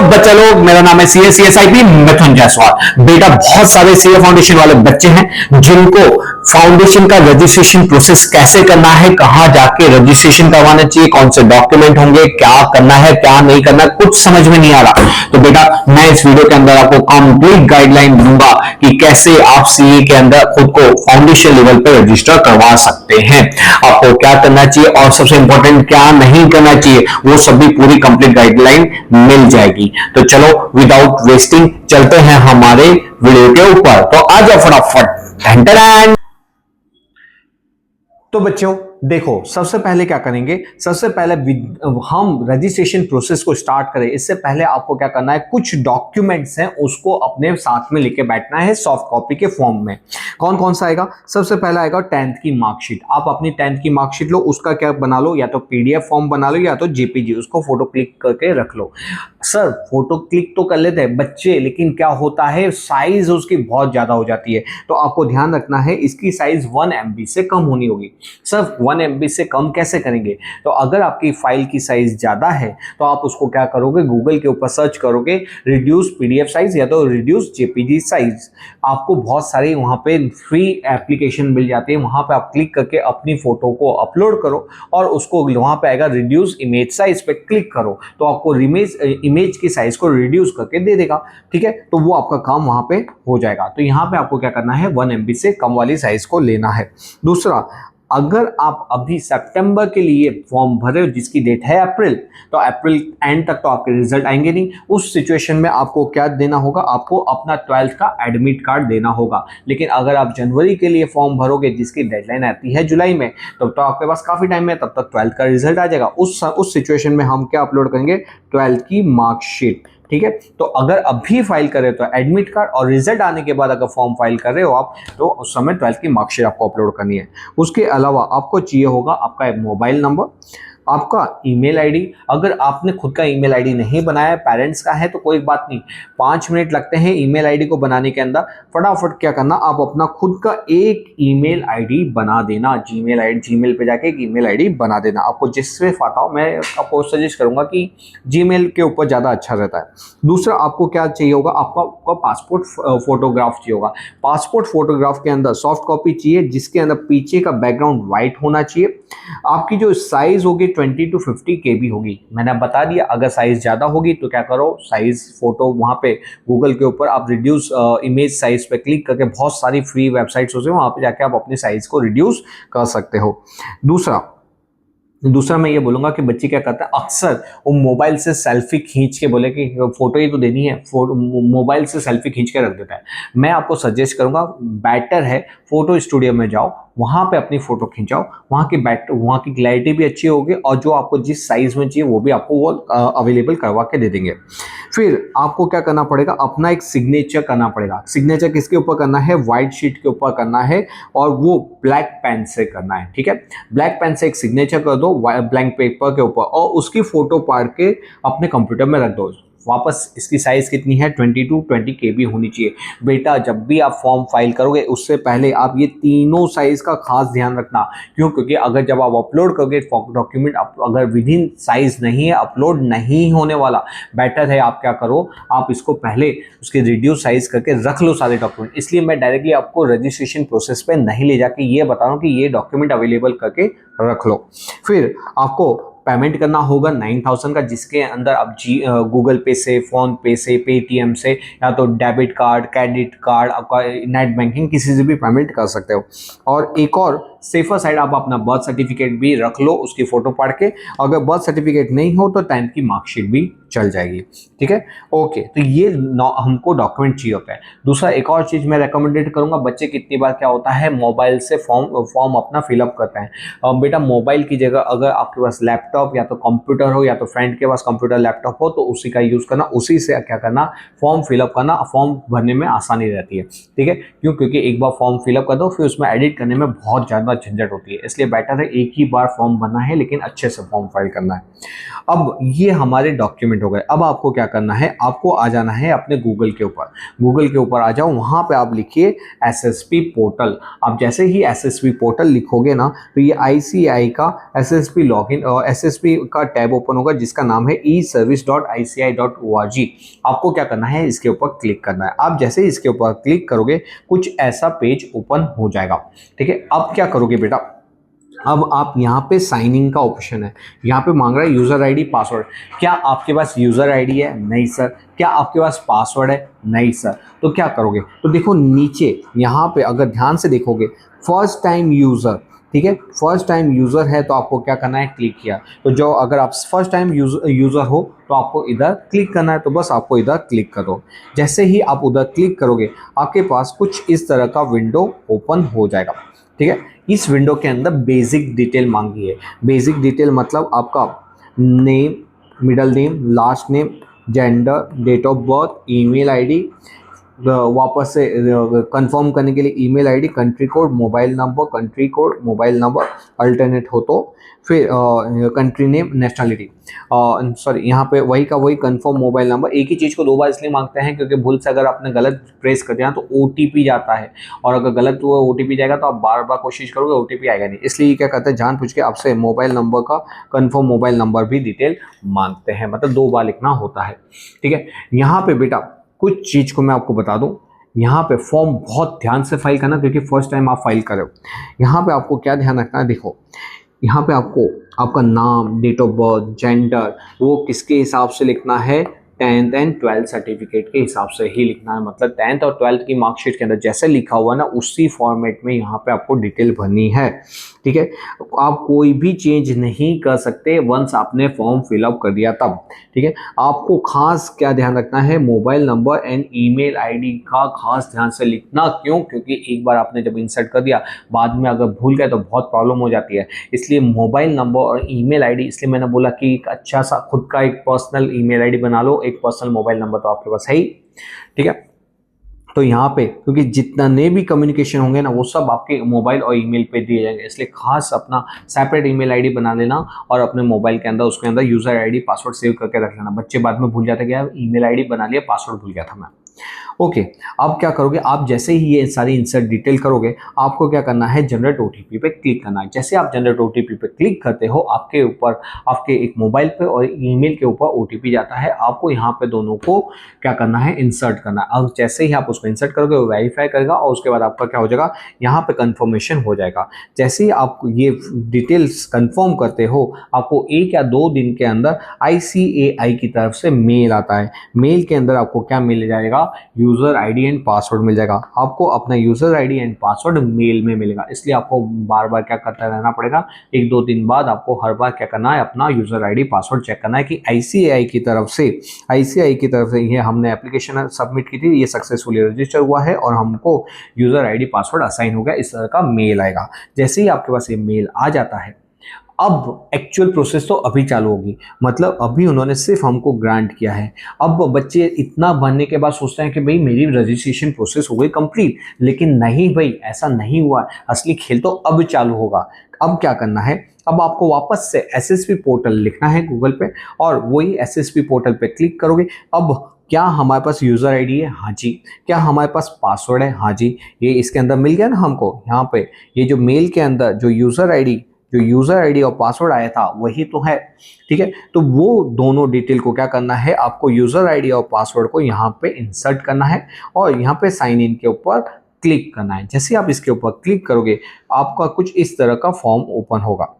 बच्चा लोग, मेरा नाम है CSIP मिथुन जायसवाल। बेटा बहुत सारे सीए फाउंडेशन वाले बच्चे हैं जिनको फाउंडेशन का रजिस्ट्रेशन प्रोसेस कैसे करना है, कहां जाके रजिस्ट्रेशन करवाना चाहिए, कौन से डॉक्यूमेंट होंगे, क्या करना है क्या नहीं करना, कुछ समझ में नहीं आ रहा। तो बेटा मैं इस वीडियो के अंदर आपको कंप्लीट गाइडलाइन दूंगा कि कैसे आप सीए के अंदर खुद को फाउंडेशन लेवल पर रजिस्टर करवा सकते हैं, आपको क्या करना चाहिए और सबसे इंपॉर्टेंट क्या नहीं करना चाहिए, वो सभी पूरी कंप्लीट गाइडलाइन मिल जाएगी। तो चलो विदाउट वेस्टिंग चलते हैं हमारे वीडियो के ऊपर। तो आ जाओ फटाफट। तो बच्चों देखो, सबसे पहले क्या करेंगे, सबसे पहले हम रजिस्ट्रेशन प्रोसेस को स्टार्ट करें इससे पहले आपको क्या करना है, कुछ डॉक्यूमेंट्स हैं उसको अपने साथ में लेके बैठना है सॉफ्ट कॉपी के फॉर्म में। कौन कौन सा आएगा, सबसे पहला आएगा 10th की मार्कशीट। आप अपनी 10th की मार्कशीट लो, उसका क्या बना लो, या तो पीडीएफ फॉर्म बना लो या तो जेपीजी, उसको फोटो क्लिक करके रख लो। सर फोटो क्लिक तो कर लेते हैं बच्चे, लेकिन क्या होता है साइज उसकी बहुत ज्यादा हो जाती है, तो आपको ध्यान रखना है इसकी साइज 1 MB से कम होनी होगी। सर 1 MB से कम कैसे करेंगे, तो अगर आपकी फाइल की साइज ज्यादा है तो आप उसको क्या करोगे, गूगल के ऊपर सर्च करोगे रिड्यूस पीडीएफ साइज या तो रिड्यूस जेपीजी साइज। आपको बहुत सारी वहां पे फ्री एप्लीकेशन मिल जाती है, वहां पे आप क्लिक करके अपनी फोटो को अपलोड करो और उसको वहां पे आएगा रिड्यूस इमेज साइज पे क्लिक करो, तो आपको इमेज की साइज को रिड्यूस करके दे देगा। ठीक है, तो वो आपका काम वहां पे हो जाएगा। तो यहाँ पे आपको क्या करना है, 1 MB से कम वाली साइज को लेना है। दूसरा, अगर आप अभी सितंबर के लिए फॉर्म भरे हो जिसकी डेट है अप्रैल, तो अप्रैल एंड तक तो आपके रिजल्ट आएंगे नहीं, उस सिचुएशन में आपको क्या देना होगा, आपको अपना 12th का एडमिट कार्ड देना होगा। लेकिन अगर आप जनवरी के लिए फॉर्म भरोगे जिसकी डेडलाइन आती है जुलाई में, तो आपके पास काफी टाइम है, तब तक 12th का रिजल्ट आ जाएगा। उस सिचुएशन में हम क्या अपलोड करेंगे, 12th की मार्कशीट। ठीक है, तो अगर अभी फाइल करें तो एडमिट कार्ड, और रिजल्ट आने के बाद अगर फॉर्म फाइल कर रहे हो आप, तो उस समय 12th की मार्कशीट आपको अपलोड करनी है। उसके अलावा आपको चाहिए होगा आपका मोबाइल नंबर, आपका ईमेल आईडी। अगर आपने खुद का ईमेल आईडी नहीं बनाया है, पेरेंट्स का है, तो कोई बात नहीं, 5 मिनट लगते हैं ईमेल आईडी को बनाने के अंदर। फटाफट क्या करना, आप अपना खुद का एक ईमेल आईडी बना देना, जीमेल पे जाके एक ईमेल आईडी बना देना। आपको जिससे आता हो, मैं आपको सजेस्ट करूंगा कि जीमेल के ऊपर ज़्यादा अच्छा रहता है। दूसरा आपको क्या चाहिए होगा, आपका पासपोर्ट फोटोग्राफ चाहिए होगा। पासपोर्ट फोटोग्राफ के अंदर सॉफ्ट कॉपी चाहिए जिसके अंदर पीछे का बैकग्राउंड व्हाइट होना चाहिए। आपकी जो साइज होगी 20 to 50 KB होगी। मैंने बता दिया, अगर साइज ज़्यादा होगी तो क्या करो, साइज फोटो वहाँ पे गूगल के ऊपर आप रिड्यूस इमेज साइज पे क्लिक करके, बहुत सारी फ्री वेबसाइट्स होती हैं, वहाँ पे जाके आप अपनी साइज को रिड्यूस कर सकते हो। दूसरा मैं ये बोलूंगा कि बच्चे क्या करते हैं, अक्सर वो मोबाइल से सेल्फी खींच के, बोले कि फोटो ही तो देनी है, मोबाइल से सेल्फी खींच के रख देता है। मैं आपको सजेस्ट करूंगा, बेटर है फोटो स्टूडियो में जाओ, वहां पे अपनी फोटो खींचाओ, वहां की क्लैरिटी भी अच्छी होगी और जो आपको जिस साइज में चाहिए वो भी आपको वो अवेलेबल करवा के दे देंगे। फिर आपको क्या करना पड़ेगा, अपना एक सिग्नेचर करना पड़ेगा। सिग्नेचर किसके ऊपर करना है, व्हाइट शीट के ऊपर करना है और वो ब्लैक पेन से करना है। ठीक है, ब्लैक पेन से एक सिग्नेचर कर दो ब्लैंक पेपर के ऊपर और उसकी फोटो पाड़ के अपने कंप्यूटर में रख दो। वापस इसकी साइज कितनी है, 20 to 20 KB होनी चाहिए। बेटा जब भी आप फॉर्म फाइल करोगे उससे पहले आप ये तीनों साइज का खास ध्यान रखना। क्यों, क्योंकि अगर जब आप अपलोड करोगे डॉक्यूमेंट, अगर विद इन साइज नहीं है, अपलोड नहीं होने वाला, बेटर है आप क्या करो, आप इसको पहले उसके रिड्यूस साइज करके रख लो सारे डॉक्यूमेंट। इसलिए मैं डायरेक्टली आपको रजिस्ट्रेशन प्रोसेस पे नहीं ले जाके ये बता रहा हूँ कि ये डॉक्यूमेंट अवेलेबल करके रख लो। फिर आपको पेमेंट करना होगा 9000 का, जिसके अंदर आप गूगल पे से, फोन पे से, पेटीएम से, या तो डेबिट कार्ड, क्रेडिट कार्ड, आपका नेट बैंकिंग, किसी से भी पेमेंट कर सकते हो। और एक और सेफर साइड, आप अपना बर्थ सर्टिफिकेट भी रख लो उसकी फोटो पाड़ के। अगर बर्थ सर्टिफिकेट नहीं हो तो 10th की मार्कशीट भी चल जाएगी। ठीक है, ओके, तो ये हमको डॉक्यूमेंट चाहिए होता है। दूसरा एक और चीज मैं रेकमेंडेड करूंगा, बच्चे कितनी बार क्या होता है, मोबाइल से फॉर्म अपना फिलअप करते हैं। बेटा मोबाइल की जगह अगर आपके पास लैपटॉप या तो कंप्यूटर हो, या तो फ्रेंड के पास कंप्यूटर लैपटॉप हो, तो उसी का यूज करना, उसी से क्या करना, फॉर्म फिलअप करना, फॉर्म भरने में आसानी रहती है। ठीक है, क्यों, क्योंकि एक बार फॉर्म फिलअप कर दो फिर उसमें एडिट करने में बहुत ज्यादा ज़्यादा झंझट होती है, इसलिए बेटर है एक ही बार फॉर्म भरना है, लेकिन अच्छे से फॉर्म फाइल करना है। अब ये हमारे डॉक्यूमेंट हो गए। अब आपको क्या करना है, आपको आ जाना है अपने गूगल के ऊपर। गूगल के ऊपर आ जाओ, वहाँ पे आप लिखिए एसएसपी पोर्टल। आप जैसे ही एसएसपी पोर्टल लिखोगे ना, तो ये आईसीआई का एसएसपी लॉगिन एसएसपी का टैब ओपन होगा, जिसका नाम है eservice.ici.org। आपको क्या करना है, इसके ऊपर क्लिक करना है। आप जैसे ही इसके ऊपर क्लिक करोगे, कुछ ऐसा पेज ओपन हो जाएगा। ठीक है, अब क्या करोगे बेटा, अब आप यहाँ पे साइन इन का ऑप्शन है, यहाँ पे मांग रहा है यूज़र आईडी पासवर्ड। क्या आपके पास यूज़र आईडी है? नहीं सर। क्या आपके पास पासवर्ड है? नहीं सर। तो क्या करोगे, तो देखो नीचे यहाँ पे अगर ध्यान से देखोगे, फर्स्ट टाइम यूज़र, ठीक है, फर्स्ट टाइम यूज़र है तो आपको क्या करना है, क्लिक किया। तो जो अगर आप फर्स्ट टाइम यूज़र हो तो आपको इधर क्लिक करना है, तो बस आपको इधर क्लिक करो। जैसे ही आप उधर क्लिक करोगे, आपके पास कुछ इस तरह का विंडो ओपन हो जाएगा। ठीक है, इस विंडो के अंदर बेसिक डिटेल मांगी है। बेसिक डिटेल मतलब आपका name, middle name, last name, gender, date of birth, email ID, वापस से कंफर्म करने के लिए email ID, country code, mobile number, country code, mobile number, alternate हो तो फिर कंट्री नेम, नेशनलिटी, सॉरी यहाँ पे वही का वही कंफर्म मोबाइल नंबर। एक ही चीज़ को दो बार इसलिए मांगते हैं क्योंकि भूल से अगर आपने गलत प्रेस कर दिया तो ओटीपी जाता है, और अगर गलत वो ओटीपी जाएगा तो आप बार बार कोशिश करोगे, ओटीपी आएगा नहीं। इसलिए क्या करते हैं, जान पूछ के आपसे मोबाइल नंबर का कंफर्म मोबाइल नंबर भी डिटेल मांगते हैं, मतलब दो बार लिखना होता है। ठीक है, यहाँ पे बेटा कुछ चीज़ को मैं आपको बता दूं, यहाँ पे फॉर्म बहुत ध्यान से फाइल करना, क्योंकि फर्स्ट टाइम आप फाइल कर रहे हो। यहाँ पे आपको क्या ध्यान रखना है, देखो यहाँ पे आपको आपका नाम, डेट ऑफ बर्थ, जेंडर वो किसके हिसाब से लिखना है, 10th एंड 12th सर्टिफिकेट के हिसाब से ही लिखना है। मतलब 10th और 12th की मार्कशीट के अंदर जैसे लिखा हुआ ना, उसी फॉर्मेट में यहाँ पे आपको डिटेल भरनी है। ठीक है, आप कोई भी चेंज नहीं कर सकते वंस आपने फॉर्म फिलअप कर दिया तब। ठीक है, आपको खास क्या ध्यान रखना है, mobile number and email ID का खास ध्यान से लिखना। क्यों? क्योंकि एक बार आपने जब इंसर्ट कर दिया, बाद में अगर भूल गए तो बहुत प्रॉब्लम हो जाती है। इसलिए मोबाइल नंबर और ईमेल आईडी, इसलिए मैंने बोला कि एक अच्छा सा खुद का एक पर्सनल ईमेल आईडी बना लो, एक पर्सनल मोबाइल नंबर तो आपके पास है ही। ठीक है, तो यहाँ पे क्योंकि जितने भी कम्युनिकेशन होंगे ना, वो सब आपके मोबाइल और ईमेल पे दिए जाएंगे, इसलिए खास अपना सेपरेट ईमेल आईडी बना लेना, और अपने मोबाइल के अंदर उसके अंदर यूजर आईडी पासवर्ड सेव करके रख लेना। बच्चे बाद में भूल जाते हैं कि ईमेल आईडी बना लिया, पासवर्ड भूल गया था मैं। ओके, अब क्या करोगे, आप जैसे ही ये सारी इंसर्ट डिटेल करोगे, आपको क्या करना है, जनरेट ओटीपी पे क्लिक करना है। जैसे आप जनरेट ओटीपी पे क्लिक करते हो, आपके ऊपर आपके एक मोबाइल पे और ईमेल के ऊपर ओटीपी जाता है। आपको यहाँ पे दोनों को क्या करना है, इंसर्ट करना है। अब जैसे ही आप उसको इंसर्ट करोगे, वो वेरीफाई करेगा, और उसके बाद आपका क्या हो जाएगा, यहाँ पे कंफर्मेशन हो जाएगा। जैसे ही आप ये डिटेल्स कंफर्म करते हो, आपको 1 या 2 दिन के अंदर आईसीएआई की तरफ से मेल आता है। मेल के अंदर आपको क्या मिल जाएगा, यूजर आईडी एंड पासवर्ड मिल जाएगा। आपको अपना user ID and password mail में मिलेगा, इसलिए आपको बार बार क्या करता रहना पड़ेगा, 1-2 दिन बाद आपको हर बार क्या करना है, अपना यूजर आईडी पासवर्ड चेक करना है कि आईसीआई की तरफ से ये हमने एप्लीकेशन सबमिट की थी, ये सक्सेसफुली रजिस्टर हुआ है और हमको यूजर आईडी पासवर्ड असाइन हो गया। इस तरह का मेल आएगा। जैसे ही आपके पास ये मेल आ जाता है, अब एक्चुअल प्रोसेस तो अभी चालू होगी, मतलब अभी उन्होंने सिर्फ हमको ग्रांट किया है। अब बच्चे इतना भरने के बाद सोचते हैं कि भाई मेरी रजिस्ट्रेशन प्रोसेस हो गई कंप्लीट, लेकिन नहीं भाई, ऐसा नहीं हुआ। असली खेल तो अब चालू होगा। अब क्या करना है, अब आपको वापस से एसएसपी पोर्टल लिखना है गूगल पे, और वही एसएसपी पोर्टल पे क्लिक करोगे। अब क्या हमारे पास यूज़र आईडी है? हाँ जी। क्या हमारे पास पासवर्ड है? हाँ जी। ये इसके अंदर मिल गया ना हमको, यहाँ पे ये जो मेल के अंदर जो यूज़र आईडी और पासवर्ड आया था वही तो है। ठीक है, तो वो दोनों डिटेल को क्या करना है, आपको यूजर आईडी और पासवर्ड को यहाँ पे इंसर्ट करना है, और यहाँ पे साइन इन के ऊपर क्लिक करना है। जैसे आप इसके ऊपर क्लिक करोगे, आपका कुछ इस तरह का फॉर्म ओपन होगा।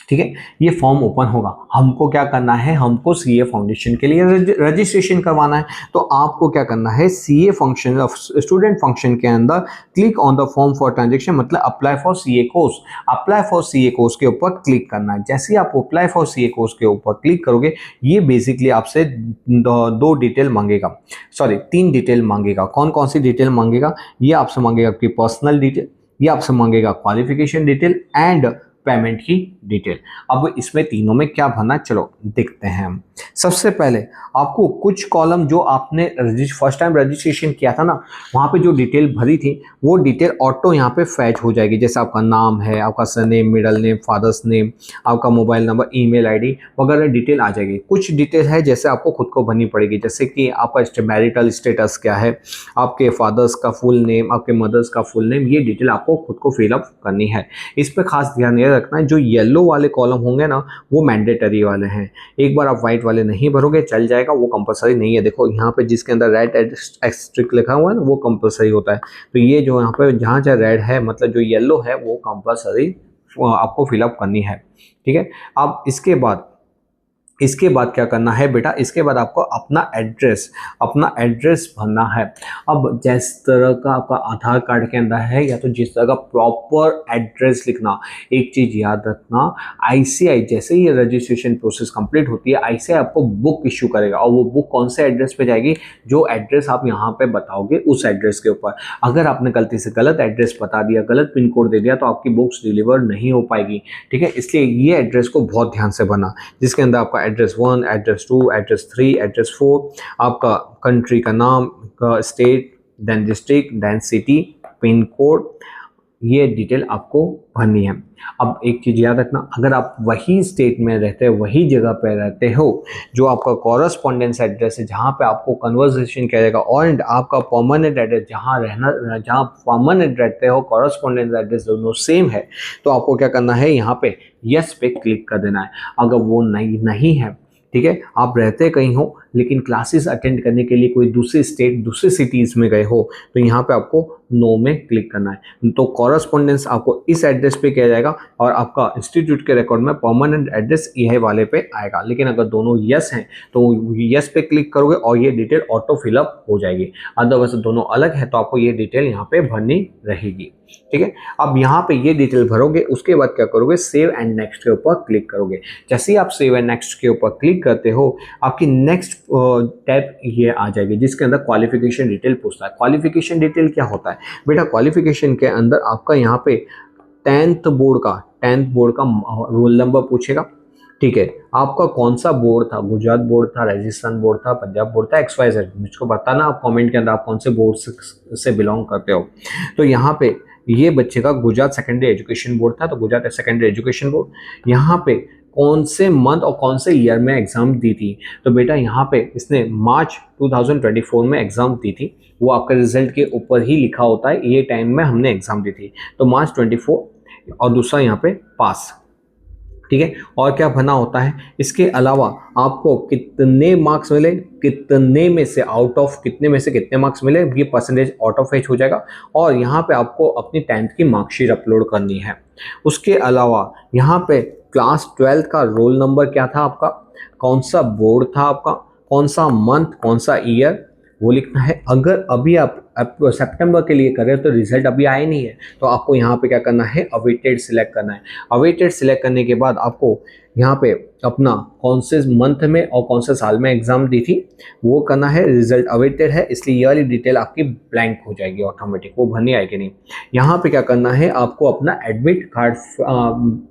ठीक है, ये फॉर्म ओपन होगा। हमको क्या करना है, हमको सीए फाउंडेशन के लिए रजिस्ट्रेशन करवाना है। तो आपको क्या करना है, सीए फंक्शन, स्टूडेंट फंक्शन के अंदर click on the form for transaction, मतलब apply for CA course, apply for CA course के ऊपर क्लिक करना है। जैसे ही आप अप्लाई फॉर सीए कोर्स के ऊपर क्लिक करोगे, ये बेसिकली आपसे 2 डिटेल मांगेगा, सॉरी 3 डिटेल मांगेगा। कौन कौन सी डिटेल मांगेगा, ये आपसे मांगेगा आपकी पर्सनल डिटेल, ये आपसे मांगेगा क्वालिफिकेशन डिटेल एंड पेमेंट की डिटेल। अब इसमें तीनों में क्या भरना, चलो देखते हैं हम। सबसे पहले आपको कुछ कॉलम जो आपने फर्स्ट टाइम रजिस्ट्रेशन किया था ना, वहाँ पे जो डिटेल भरी थी वो डिटेल ऑटो यहाँ पे फैच हो जाएगी। जैसे आपका नाम है, आपका surname, middle name, father's name, आपका मोबाइल नंबर, ईमेल आईडी वगैरह डिटेल आ जाएगी। कुछ डिटेल है जैसे आपको खुद को भरनी पड़ेगी, जैसे कि आपका मैरिटल स्टेटस क्या है, आपके फादर्स का फुल नेम, आपके मदर्स का फुल नेम, ये डिटेल आपको खुद को फिलअप करनी है। इस पर खास ध्यान ये रखना है, जो येलो वाले कॉलम होंगे ना वो मैंडेटरी वाले हैं। एक बार आप व्हाइट वाले नहीं भरोगे चल जाएगा, वो कंपलसरी नहीं है। देखो यहाँ पे जिसके अंदर रेड एक्स्ट्रिक लिखा हुआ है ना वो कंपलसरी होता है। तो ये जो यहाँ पे जहाँ जहाँ रेड है मतलब जो येलो है वो कंपलसरी आपको फिलअप करनी है, ठीक है। अब इसके बाद क्या करना है बेटा, इसके बाद आपको अपना एड्रेस भरना है। अब जिस तरह का आपका आधार कार्ड के अंदर है या तो जिस तरह का प्रॉपर एड्रेस लिखना। एक चीज याद रखना, आईसीआई जैसे ही रजिस्ट्रेशन प्रोसेस कंप्लीट होती है आईसीआई आपको बुक इश्यू करेगा, और वो बुक कौन से एड्रेस पे जाएगी, जो एड्रेस आप यहाँ पे बताओगे उस एड्रेस के ऊपर। अगर आपने गलती से गलत एड्रेस बता दिया, गलत पिन कोड दे दिया तो आपकी बुक्स डिलीवर नहीं हो पाएगी, ठीक है। इसलिए ये एड्रेस को बहुत ध्यान से भरना, जिसके अंदर आपका एड्रेस 1, एड्रेस 2, एड्रेस 3, एड्रेस 4, आपका कंट्री का नाम, state, then district, then city, pin code, ये डिटेल आपको भरनी है। अब एक चीज याद रखना, अगर आप वही स्टेट में रहते हो, वही जगह पे रहते हो जो आपका कॉरस्पॉन्डेंस एड्रेस है, जहाँ पे आपको कन्वर्सेशन किया जाएगा, और आपका परमानेंट एड्रेस जहाँ परमानेंट रहते हो, कॉरस्पॉन्डेंस एड्रेस दोनों सेम है, तो आपको क्या करना है, यहाँ पे यस पे क्लिक कर देना है। अगर वो नहीं है, ठीक है, आप रहते कहीं हो लेकिन क्लासेस अटेंड करने के लिए कोई दूसरे स्टेट, दूसरे सिटीज में गए हो, तो यहाँ पे आपको नो में क्लिक करना है। तो कॉरस्पॉन्डेंस आपको इस एड्रेस पे किया जाएगा और आपका इंस्टीट्यूट के रिकॉर्ड में परमानेंट एड्रेस यह वाले पे आएगा। लेकिन अगर दोनों यस हैं तो यस पे क्लिक करोगे और ये डिटेल ऑटो फिलअप हो जाएगी। अदरवाइज दोनों अलग है तो आपको ये डिटेल यहाँ पे भरनी रहेगी, ठीक है। अब यहाँ पे ये डिटेल भरोगे, उसके बाद क्या करोगे, सेव एंड नेक्स्ट के ऊपर क्लिक करोगे। जैसे ही आप सेव एंड नेक्स्ट के ऊपर क्लिक करते हो, आपकी नेक्स्ट टैब ये आ जाएगी जिसके अंदर क्वालिफिकेशन डिटेल पूछता है। क्वालिफिकेशन डिटेल क्या होता है बेटा, क्वालिफिकेशन के अंदर आपका यहाँ पे 10th बोर्ड का रोल नंबर पूछेगा, ठीक है। आपका कौन सा बोर्ड था, गुजरात बोर्ड था, राजस्थान बोर्ड था, पंजाब बोर्ड था, XYZ, मुझको बताना आप कमेंट के अंदर आप कौन से बोर्ड से बिलोंग करते हो। तो यहाँ पे ये बच्चे का गुजरात सेकेंडरी एजुकेशन बोर्ड था, तो गुजरात सेकेंडरी एजुकेशन बोर्ड। यहाँ पे कौन से मंथ और कौन से ईयर में एग्जाम दी थी, तो बेटा यहाँ पे इसने मार्च 2024 में एग्जाम दी थी। वो आपका रिजल्ट के ऊपर ही लिखा होता है ये टाइम में हमने एग्जाम दी थी, तो मार्च 24, और दूसरा यहाँ पे पास, ठीक है। और क्या भरना होता है, इसके अलावा आपको कितने मार्क्स मिले, कितने में से आउट ऑफ कितने में से कितने मार्क्स मिले, ये परसेंटेज ऑटो फेच हो जाएगा। और यहाँ पे आपको अपनी 10th की मार्कशीट अपलोड करनी है। उसके अलावा यहाँ पे क्लास 12 का रोल नंबर क्या था आपका, कौन सा बोर्ड था आपका, कौन सा मंथ, कौन सा ईयर, वो लिखना है। अगर अभी आप सितंबर के लिए कर रहे हो तो रिजल्ट अभी आए नहीं है, तो आपको यहाँ पे क्या करना है, अवेटेड सिलेक्ट करना है। अवेटेड सिलेक्ट करने के बाद आपको यहाँ पे अपना कौन से मंथ में और कौन से साल में एग्जाम दी थी वो करना है। रिजल्ट अवेटेड है इसलिए ये वाली डिटेल आपकी ब्लैंक हो जाएगी ऑटोमेटिक, वो भरनी आएगी नहीं। यहाँ पे क्या करना है, आपको अपना एडमिट कार्ड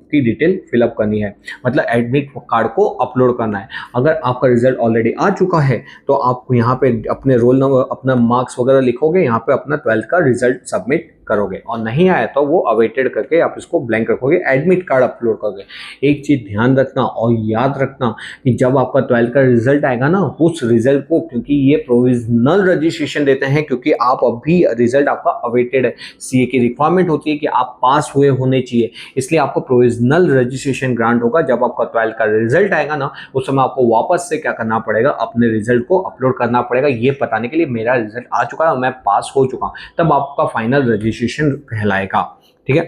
की डिटेल फिलअप करनी है, मतलब एडमिट कार्ड को अपलोड करना है। अगर आपका रिजल्ट ऑलरेडी आ चुका है तो आप यहाँ पे अपने रोल नंबर, अपना मार्क्स वगैरह लिखोगे, यहाँ पे अपना 12th का रिजल्ट सबमिट करोगे, और नहीं आया तो वो अवेटेड करके आप इसको ब्लैंक रखोगे, एडमिट कार्ड अपलोड करोगे। एक चीज ध्यान रखना और याद रखना कि जब आपका 12th का रिजल्ट आएगा ना, उस रिजल्ट को, क्योंकि ये प्रोविजनल रजिस्ट्रेशन देते हैं, क्योंकि आप अभी रिजल्ट आपका अवेटेड है, सीए की रिक्वायरमेंट होती है कि आप पास हुए होने चाहिए, इसलिए आपको प्रोविजनल रजिस्ट्रेशन ग्रांट होगा। जब आपका 12th का रिजल्ट आएगा ना, उस समय आपको वापस से क्या करना पड़ेगा, अपने रिजल्ट को अपलोड करना पड़ेगा, ये बताने के लिए मेरा रिजल्ट आ चुका है और मैं पास हो चुका हूं, तब आपका फाइनल रजिस्ट्रेशन कहलाएगा, ठीक है।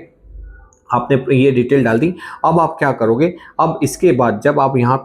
आपने ये डिटेल डाल दी। अब आप क्या करोगे, अब इसके बाद जब आप यहाँ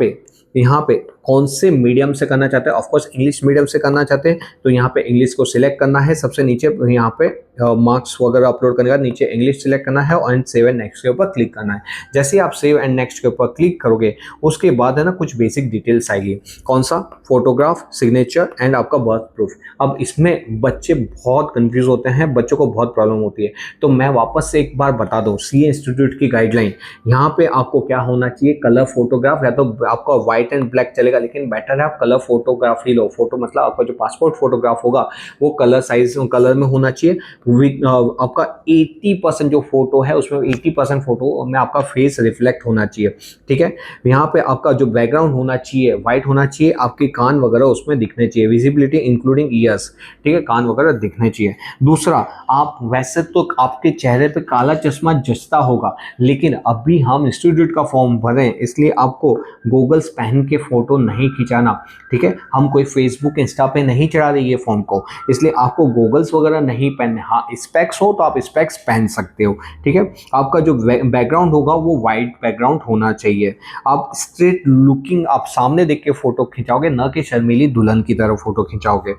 पे कौन से मीडियम से करना चाहते हैं, ऑफकोर्स इंग्लिश मीडियम से करना चाहते हैं तो यहाँ पे इंग्लिश को सिलेक्ट करना है, सबसे नीचे यहाँ पे मार्क्स वगैरह अपलोड करने के बाद नीचे इंग्लिश सिलेक्ट करना है एंड सेव एंड नेक्स्ट के ऊपर क्लिक करना है। जैसे ही आप सेव एंड नेक्स्ट के ऊपर क्लिक करोगे उसके बाद है ना कुछ बेसिक डिटेल्स आएगी, कौन सा, फोटोग्राफ, सिग्नेचर एंड आपका बर्थ प्रूफ। अब इसमें बच्चे बहुत कंफ्यूज होते हैं, बच्चों को बहुत प्रॉब्लम होती है, तो मैं वापस से एक बार बता दूं सीए इंस्टीट्यूट की गाइडलाइन। यहाँ पे आपको क्या होना चाहिए, कलर फोटोग्राफ, या तो आपका व्हाइट एंड ब्लैक चलेगा लेकिन बेटर है आप कलर फोटोग्राफ ही लो। फोटो मतलब आपका जो पासपोर्ट फोटोग्राफ होगा वो कलर साइज कलर में होना चाहिए। आपका 80% जो फोटो है उसमें 80% फोटो में आपका फेस रिफ्लेक्ट होना चाहिए, ठीक है। यहाँ पे आपका जो बैकग्राउंड होना चाहिए व्हाइट होना चाहिए, आपके कान वगैरह उसमें दिखने चाहिए, विजिबिलिटी इंक्लूडिंग ईयर्स, ठीक है, कान वगैरह दिखने चाहिए। दूसरा, आप वैसे तो आपके चेहरे पे काला चश्मा जचता होगा लेकिन अभी हम इंस्टीट्यूट का फॉर्म भरें इसलिए आपको गूगल्स पहन के फोटो नहीं खिंचाना, ठीक है। हम कोई फेसबुक इंस्टा पे नहीं चढ़ा रहे ये फॉर्म को, इसलिए आपको गूगल्स वगैरह नहीं पहनने। हाँ, स्पेक्स हो तो आप स्पेक्स पहन सकते हो, ठीक है। आपका जो बैकग्राउंड होगा वो वाइट बैकग्राउंड होना चाहिए। आप स्ट्रेट लुकिंग, आप सामने देख के फोटो खिंचाओगे, न कि शर्मीली दुल्हन की तरह फोटो खिंचाओगे।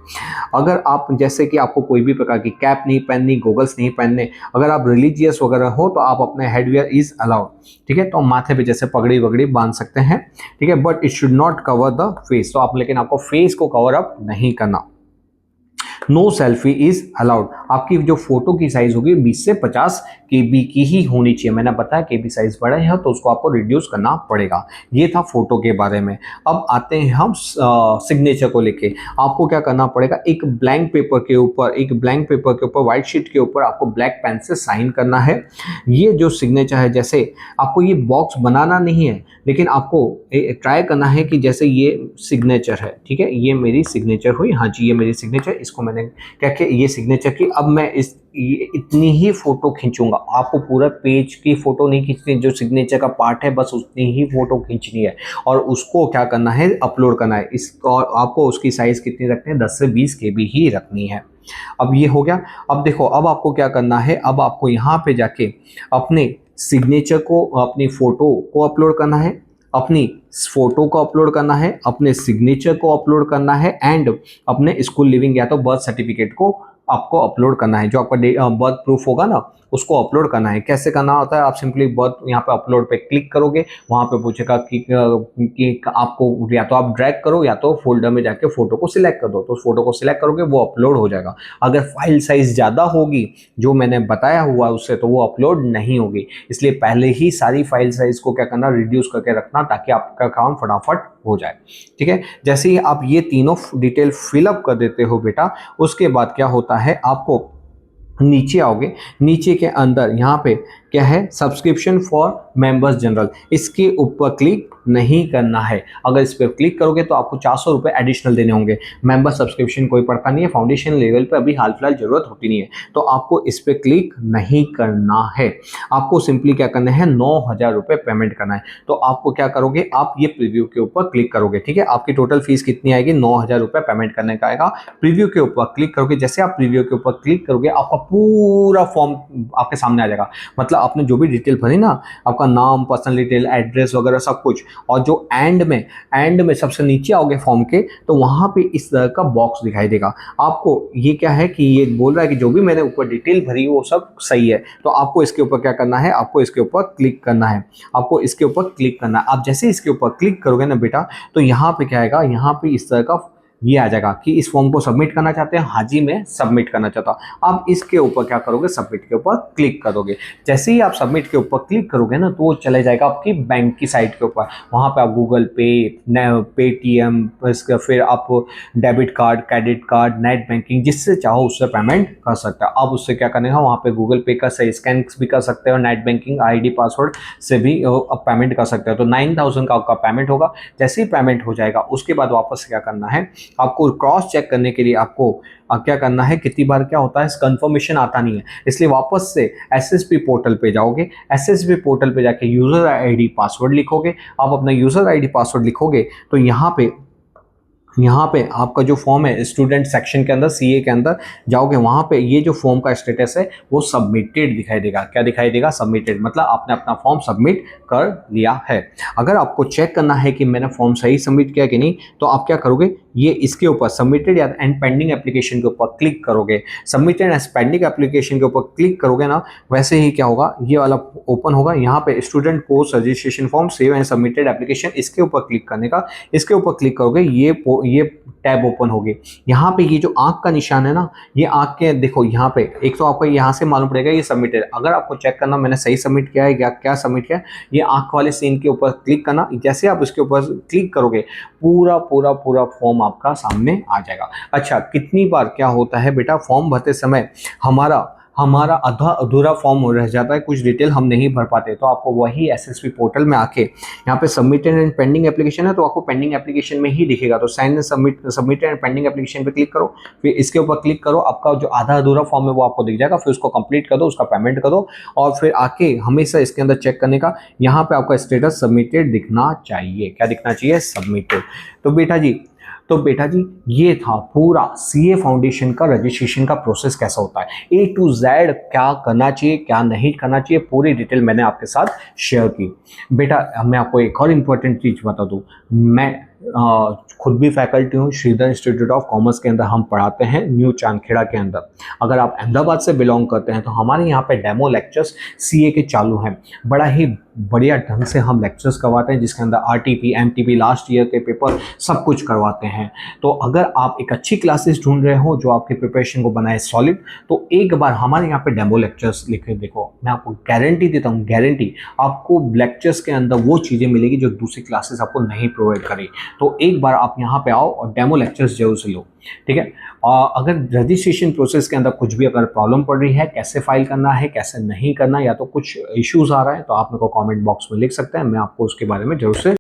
अगर आप जैसे कि आपको कोई भी प्रकार की कैप नहीं पहननी, गॉगल्स नहीं पहनने, अगर आप रिलीजियस वगैरह हो तो आप अपने हेडवियर इज अलाउड, ठीक है। तो माथे पे जैसे पगड़ी वगड़ी बांध सकते हैं, ठीक है, but it should not cover the face. तो आप, लेकिन आपको फेस को कवर अप नहीं करना। No selfie is allowed. आपकी जो फोटो की साइज होगी 20 से 50 KB की ही होनी चाहिए। मैंने बताया KB साइज बड़ा है तो उसको आपको रिड्यूस करना पड़ेगा। ये था फोटो के बारे में। अब आते हैं हम सिग्नेचर को लेके। आपको क्या करना पड़ेगा, एक ब्लैंक पेपर के ऊपर व्हाइट शीट के ऊपर आपको ब्लैक पेन से साइन करना है। ये जो सिग्नेचर है, जैसे आपको ये बॉक्स बनाना नहीं है लेकिन आपको ट्राई करना है कि जैसे ये सिग्नेचर है, ठीक है, ये मेरी सिग्नेचर हुई, हाँ जी ये मेरी सिग्नेचर, इसको मैंने क्या किया, ये सिग्नेचर की। अब मैं इतनी ही फोटो खींचूंगा, आपको पूरा पेज की फोटो नहीं खींचनी, जो सिग्नेचर का पार्ट है बस उतनी ही फोटो खींचनी है और उसको क्या करना है, अपलोड करना है। और आपको उसकी साइज कितनी रखनी है, 10 से 20 KB ही रखनी है। अब ये हो गया। अब देखो, अब आपको क्या करना है, अब आपको यहाँ पे जाके अपने सिग्नेचर को, अपनी फोटो को अपलोड करना है, अपनी फोटो को अपलोड करना है, अपने सिग्नेचर को अपलोड करना है एंड अपने स्कूल लिविंग या तो बर्थ सर्टिफिकेट को आपको अपलोड करना है। जो आपका बर्थ प्रूफ होगा ना उसको अपलोड करना है। कैसे करना होता है, आप सिंपली बर्थ यहाँ पे अपलोड पे क्लिक करोगे, वहाँ पे पूछेगा कि आपको या तो आप ड्रैग करो या तो फोल्डर में जाके फोटो को सिलेक्ट कर दो। तो फोटो को सिलेक्ट करोगे वो अपलोड हो जाएगा। अगर फाइल साइज ज़्यादा होगी जो मैंने बताया हुआ उससे तो वो अपलोड नहीं होगी। इसलिए पहले ही सारी फाइल साइज को क्या करना, रिड्यूस करके रखना ताकि आपका काम फटाफट हो जाए, ठीक है। जैसे ही आप ये तीनों डिटेल फिलअप कर देते हो बेटा, उसके बाद क्या होता है, आपको नीचे आओगे, नीचे के अंदर यहाँ पे क्या है, सब्सक्रिप्शन फॉर मेंबर्स जनरल, इसके ऊपर क्लिक नहीं करना है। अगर इस पर क्लिक करोगे तो आपको 400 रुपये एडिशनल देने होंगे। मेंबर सब्सक्रिप्शन कोई पड़ता नहीं है, फाउंडेशन लेवल पे अभी हाल फिलहाल जरूरत होती नहीं है, तो आपको इस पर क्लिक नहीं करना है। आपको सिंपली क्या करना है, 9,000 रुपये पेमेंट करना है। तो आपको क्या करोगे, आप ये प्रीव्यू के ऊपर क्लिक करोगे, ठीक है। आपकी टोटल फीस कितनी आएगी, 9,000 रुपये पेमेंट करने का आएगा। प्रीव्यू के ऊपर क्लिक करोगे, जैसे आप प्रीव्यू के ऊपर क्लिक करोगे आपका पूरा फॉर्म आपके सामने आ जाएगा। मतलब आपने जो भी डिटेल भरी ना, आपका नाम, पर्सनल डिटेल, एड्रेस वगैरह सब कुछ, और जो एंड में सबसे नीचे आओगे फॉर्म के तो वहां पे इस तरह का बॉक्स दिखाई देगा। आपको ये क्या है कि ये बोल रहा है कि जो भी मैंने ऊपर डिटेल भरी वो सब सही है, तो आपको इसके ऊपर क्या करना है, आपको इसके ऊपर क्लिक करना है। आपको इसके ऊपर क्लिक करना है। आप जैसे इसके ऊपर क्लिक करोगे ना बेटा, तो यहाँ पे क्या आएगा, यहाँ पे इस तरह का ये आ जाएगा कि इस फॉर्म को सबमिट करना चाहते हैं, हाँ जी मैं सबमिट करना चाहता हूँ। आप इसके ऊपर क्या करोगे, सबमिट के ऊपर क्लिक करोगे। जैसे ही आप सबमिट के ऊपर क्लिक करोगे ना तो वो चले जाएगा आपकी बैंक की साइट के ऊपर। वहाँ पे आप गूगल पे, पेटीएम, फिर आप debit card, credit card, net banking, जिससे चाहो उससे पेमेंट कर सकते हो। आप उससे क्या करने का, वहाँ पे गूगल पे का से स्कैन भी कर सकते हो, नेट बैंकिंग ID पासवर्ड से भी आप पेमेंट कर सकते हो। तो 9,000 का आपका पेमेंट होगा। जैसे ही पेमेंट हो जाएगा उसके बाद वापस क्या करना है, आपको क्रॉस चेक करने के लिए आपको क्या करना है, कितनी बार क्या होता है कंफर्मेशन आता नहीं है, इसलिए वापस से SSB पोर्टल पे जाओगे। SSB पोर्टल पे जाके यूजर ID पासवर्ड लिखोगे। आप अपना यूजर ID पासवर्ड लिखोगे तो यहाँ पे यहाँ पे आपका जो फॉर्म है स्टूडेंट सेक्शन के अंदर सीए के अंदर जाओगे, वहाँ पे ये जो फॉर्म का स्टेटस है वो सबमिटेड दिखाई देगा। क्या दिखाई देगा? सबमिटेड, मतलब आपने अपना फॉर्म सबमिट कर लिया है। अगर आपको चेक करना है कि मैंने फॉर्म सही सबमिट किया कि नहीं, तो आप क्या करोगे, ये इसके ऊपर सबमिटेड या एंड पेंडिंग एप्लीकेशन के ऊपर क्लिक करोगे। सबमिटेड एंड पेंडिंग एप्लीकेशन के ऊपर क्लिक करोगे ना, वैसे ही क्या होगा, ये वाला ओपन होगा। यहाँ पे student course registration form save and submitted application, इसके ऊपर क्लिक करने का, इसके ऊपर क्लिक करोगे, ये टैब ओपन होगी। यहाँ पे ये जो आंख का निशान है ना, ये आंख के देखो यहाँ पे, एक तो आपको यहाँ से मालूम पड़ेगा ये सबमिटेड। अगर आपको चेक करना मैंने सही सबमिट किया है या क्या सबमिट किया है, ये आंख वाले सीन के ऊपर क्लिक करना। जैसे आप इसके ऊपर क्लिक करोगे, पूरा पूरा पूरा फॉर्म आपका सामने आ जाएगा। अच्छा, कितनी बार क्या होता है बेटा, फॉर्म भरते समय हमारा आधा अधूरा फॉर्म रह जाता है, कुछ डिटेल हम नहीं भर पाते, तो आपको वही एसएसपी पोर्टल में आके यहाँ पे सबमिटेड एंड पेंडिंग एप्लीकेशन है, तो आपको पेंडिंग एप्लीकेशन में ही दिखेगा। तो sign submitted and pending application पे क्लिक करो, फिर इसके ऊपर क्लिक करो, आपका जो आधा अधूरा फॉर्म है वो आपको दिख जाएगा। फिर उसको कंप्लीट कर दो, उसका पेमेंट कर दो, और फिर आके हमेशा इसके अंदर चेक करने का, यहाँ पे आपका स्टेटस सबमिटेड दिखना चाहिए। क्या दिखना चाहिए? सबमिटेड। तो बेटा जी ये था पूरा सीए फाउंडेशन का रजिस्ट्रेशन का प्रोसेस कैसा होता है, ए टू जेड क्या करना चाहिए क्या नहीं करना चाहिए, पूरी डिटेल मैंने आपके साथ शेयर की। बेटा मैं आपको एक और इम्पोर्टेंट चीज़ बता दूं, मैं खुद भी फैकल्टी हूँ श्रीधर इंस्टीट्यूट ऑफ कॉमर्स के अंदर, हम पढ़ाते हैं न्यू चांदखेड़ा के अंदर। अगर आप अहमदाबाद से बिलोंग करते हैं तो हमारे यहाँ पे डेमो लेक्चर्स सीए के चालू हैं। बड़ा ही बढ़िया ढंग से हम लेक्चर्स करवाते हैं, जिसके अंदर आरटीपी एमटीपी लास्ट ईयर के पेपर सब कुछ करवाते हैं। तो अगर आप एक अच्छी क्लासेस ढूंढ रहे हो जो आपकी प्रिपरेशन को बनाए सॉलिड, तो एक बार हमारे यहाँ पे डेमो लेक्चर्स लिखे देखो। मैं आपको गारंटी देता हूँ, गारंटी, आपको लेक्चर्स के अंदर वो चीज़ें मिलेगी जो दूसरी क्लासेस आपको नहीं प्रोवाइड करी। तो एक बार आप यहाँ पे आओ और डेमो लेक्चर्स जरूर से लो, ठीक है। अगर रजिस्ट्रेशन प्रोसेस के अंदर कुछ भी अगर प्रॉब्लम पड़ रही है, कैसे फाइल करना है कैसे नहीं करना, या तो कुछ इश्यूज आ रहा है, तो आप मेरे को कमेंट बॉक्स में लिख सकते हैं, मैं आपको उसके बारे में जरूर से